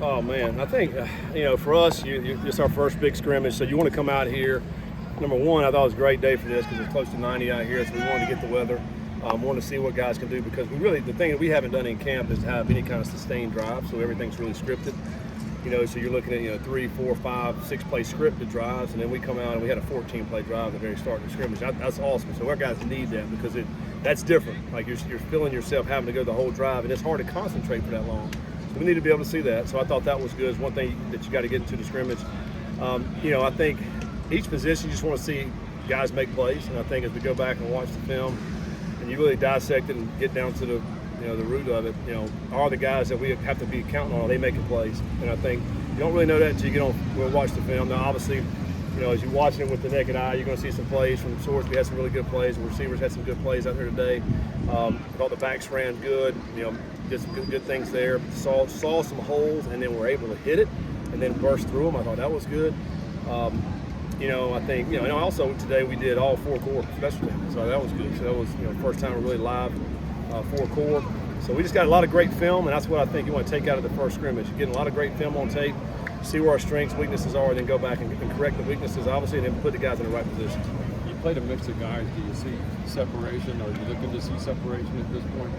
Oh man, I think for us, it's our first big scrimmage, so you want to come out here. Number one, I thought it was a great day for this because it's close to 90 out here, so we wanted to get the weather. Wanted to see what guys can do because the thing that we haven't done in camp is to have any kind of sustained drive, so everything's really scripted. So you're looking at 3, 4, 5, 6 play scripted drives, and then we come out and we had a 14 play drive at the very start of the scrimmage. That's awesome. So our guys need that because that's different. Like you're feeling yourself having to go the whole drive, and it's hard to concentrate for that long. So we need to be able to see that. So I thought that was good. It's one thing that you got to get into the scrimmage. I think each position you just want to see guys make plays, and I think as we go back and watch the film, and you really dissect it and get down to the root of it, are the guys that we have to be counting on, are they making plays? And I think you don't really know that until you get on, we'll watch the film. Now, obviously, as you're watching it with the naked eye, you're going to see some plays from Swords. We had some really good plays. The receivers had some good plays out there today. All the backs ran good. Did some good things there. Saw some holes, and then were able to hit it and then burst through them. I thought that was good. I think, also today we did all 4 core special teams, so that was good. So that was, first time we're really live 4 core. So we just got a lot of great film, and that's what I think you want to take out of the first scrimmage. You're getting a lot of great film on tape, see where our strengths, weaknesses are, and then go back and correct the weaknesses, obviously, and then put the guys in the right positions. You played a mix of guys. Do you see separation, or are you looking to see separation at this point?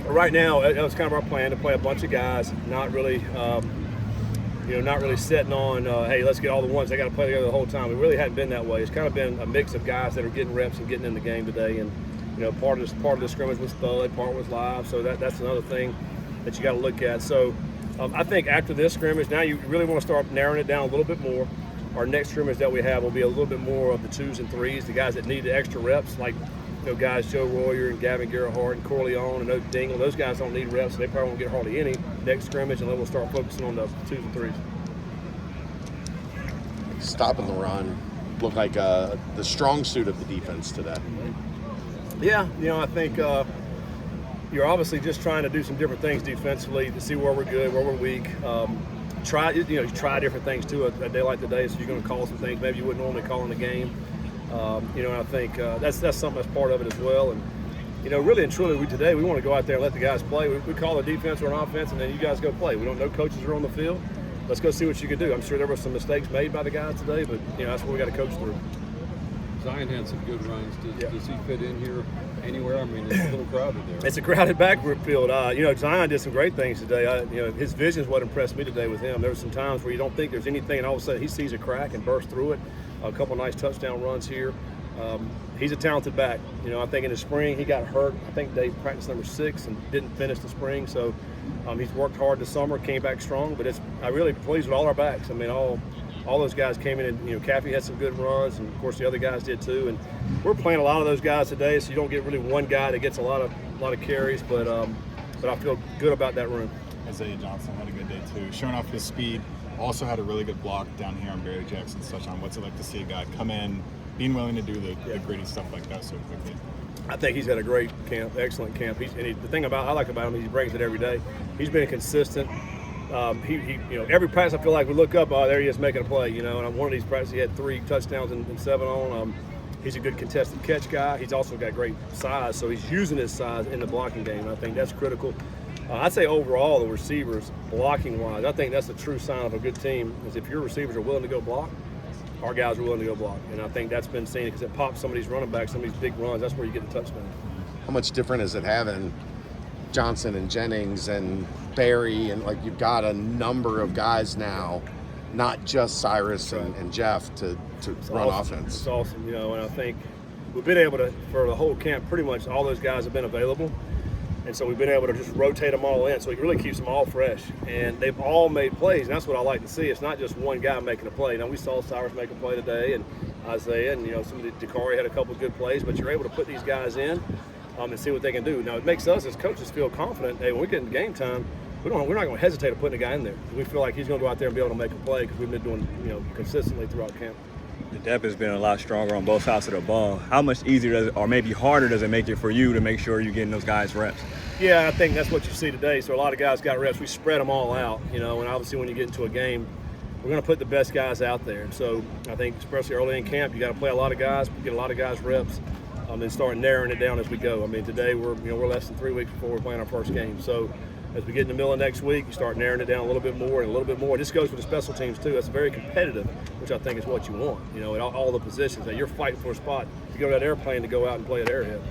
Right now, it was kind of our plan to play a bunch of guys, not really setting on, hey, let's get all the ones. They got to play together the whole time. We really hadn't been that way. It's kind of been a mix of guys that are getting reps and getting in the game today. And part of the scrimmage was thud, part was live. So that's another thing that you got to look at. So I think after this scrimmage, now you really want to start narrowing it down a little bit more. Our next scrimmage that we have will be a little bit more of the 2's and 3's, the guys that need the extra reps, like guys Joe Royer and Gavin Gerhardt and Corleone and Oak Dingle. Those guys don't need reps, so they probably won't get hardly any next scrimmage, and then we'll start focusing on the 2's and 3's. Stopping the run looked like the strong suit of the defense today. Yeah, I think you're obviously just trying to do some different things defensively to see where we're good, where we're weak. Try different things too a day like today. So you're going to call some things maybe you wouldn't normally call in the game. I think that's something that's part of it as well. And really and truly, today we want to go out there and let the guys play. We call a defense or an offense, and then you guys go play. We don't know coaches are on the field. Let's go see what you can do. I'm sure there were some mistakes made by the guys today, but that's what we got to coach through. Zion had some good runs. Does he fit in here anywhere? I mean, it's a little crowded there. It's a crowded backfield. Zion did some great things today. His vision is what impressed me today with him. There were some times where you don't think there's anything, and all of a sudden he sees a crack and bursts through it. A couple nice touchdown runs here. He's a talented back. I think in the spring he got hurt. I think Dave practiced number 6 and didn't finish the spring. So he's worked hard this summer, came back strong. But I'm really pleased with all our backs. I mean, all those guys came in and, Caffey had some good runs, and of course the other guys did too. And we're playing a lot of those guys today, so you don't get really one guy that gets a lot of carries. But I feel good about that room. Isaiah Johnson had a good day too, showing off his speed. Also had a really good block down here on Barry Jackson's touchdown. What's it like to see a guy come in, being willing to do the gritty stuff like that so quickly? I think he's had a great camp, excellent camp. The thing I like about him, he brings it every day. He's been consistent. Every practice I feel like we look up, there he is making a play. And on one of these practices he had 3 touchdowns and 7 on. He's a good contested catch guy. He's also got great size, so he's using his size in the blocking game. I think that's critical. I'd say overall the receivers, blocking-wise, I think that's the true sign of a good team is if your receivers are willing to go block, our guys are willing to go block. And I think that's been seen because it pops some of these running backs, some of these big runs. That's where you get the touchdown. How much different is it having Johnson and Jennings and Barry, and you've got a number of guys now, not just Cyrus and Jeff to run awesome. offense? It's awesome, and I think we've been able to, for the whole camp, pretty much all those guys have been available. And so we've been able to just rotate them all in, so it really keeps them all fresh. And they've all made plays, and that's what I like to see. It's not just one guy making a play. Now, we saw Cyrus make a play today, and Isaiah, and some of the Dakari had a couple of good plays, but you're able to put these guys in and see what they can do. Now, it makes us as coaches feel confident. Hey, when we get in game time, we're not going to hesitate to put a guy in there. We feel like he's going to go out there and be able to make a play because we've been doing consistently throughout camp. The depth has been a lot stronger on both sides of the ball. How much easier does it, or maybe harder does it make it for you to make sure you're getting those guys reps? Yeah, I think that's what you see today. So a lot of guys got reps. We spread them all out, and obviously when you get into a game, we're going to put the best guys out there. And so I think especially early in camp, you got to play a lot of guys, get a lot of guys reps, and start narrowing it down as we go. I mean, today we're less than 3 weeks before we're playing our first game. So as we get in the middle of next week, you start narrowing it down a little bit more and a little bit more. This goes for the special teams too. That's very competitive, which I think is what you want. You know, in all the positions that you're fighting for a spot. You go to that airplane to go out and play at Arrowhead.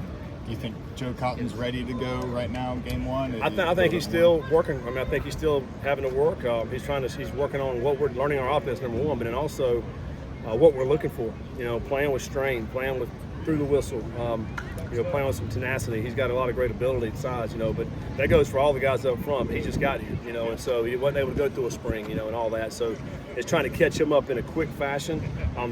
Do you think Joe Cotton's ready to go right now, game one? I think he's still working. I mean, I think he's still having to work. He's working on what we're learning our offense, number one, but then also what we're looking for. You know, playing with strain, playing with through the whistle. You know, playing with some tenacity. He's got a lot of great ability and size, you know, but that goes for all the guys up front. But he just got here, you know, and so he wasn't able to go through a spring, you know, and all that. So it's trying to catch him up in a quick fashion.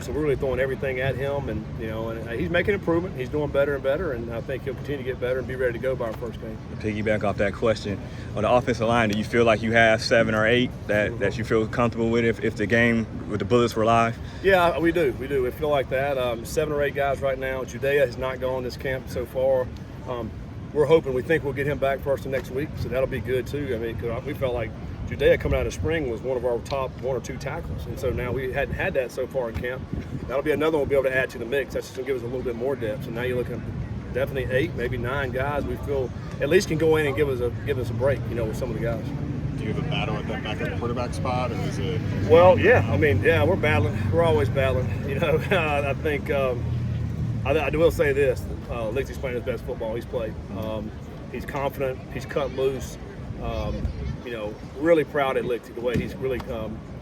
So we're really throwing everything at him, and you know, and he's making improvement. He's doing better and better, and I think he'll continue to get better and be ready to go by our first game. To piggyback off that question, on the offensive line, do you feel like you have 7 or 8 that you feel comfortable with if the game with the Bullets were live? Yeah, we do. We feel like that. 7 or 8 guys right now. Judea has not gone this camp so far. We're hoping, we think we'll get him back first of next week, so that'll be good too. I mean, 'cause we felt like Judea coming out of spring was one of our top 1 or 2 tackles, and so now we hadn't had that so far in camp. That'll be another one we'll be able to add to the mix. That's just going to give us a little bit more depth. So now you're looking at definitely 8, maybe 9 guys we feel at least can go in and give us a break, you know, with some of the guys. Do you have a battle at that backup quarterback spot, or is it? Well, yeah. I mean, yeah, we're battling. We're always battling. You know, I think I will say this: Lichty's playing his best football he's played. He's confident. He's cut loose. You know, really proud at Lichty the way he's really,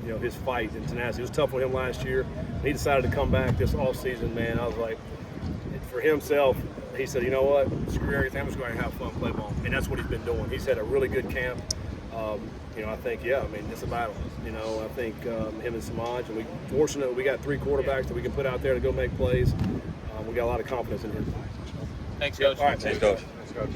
you know, his fight and tenacity. It was tough for him last year. He decided to come back this off season. Man, I was like, for himself, he said, you know what? Screw everything. I'm just going to have fun, play ball, and that's what he's been doing. He's had a really good camp. You know, I think, yeah, I mean, it's a battle. You know, I think him and Samaj, and fortunately, we got 3 quarterbacks that we can put out there to go make plays. We got a lot of confidence in him. Thanks, Coach. All right, Thanks, Coach. Let's go.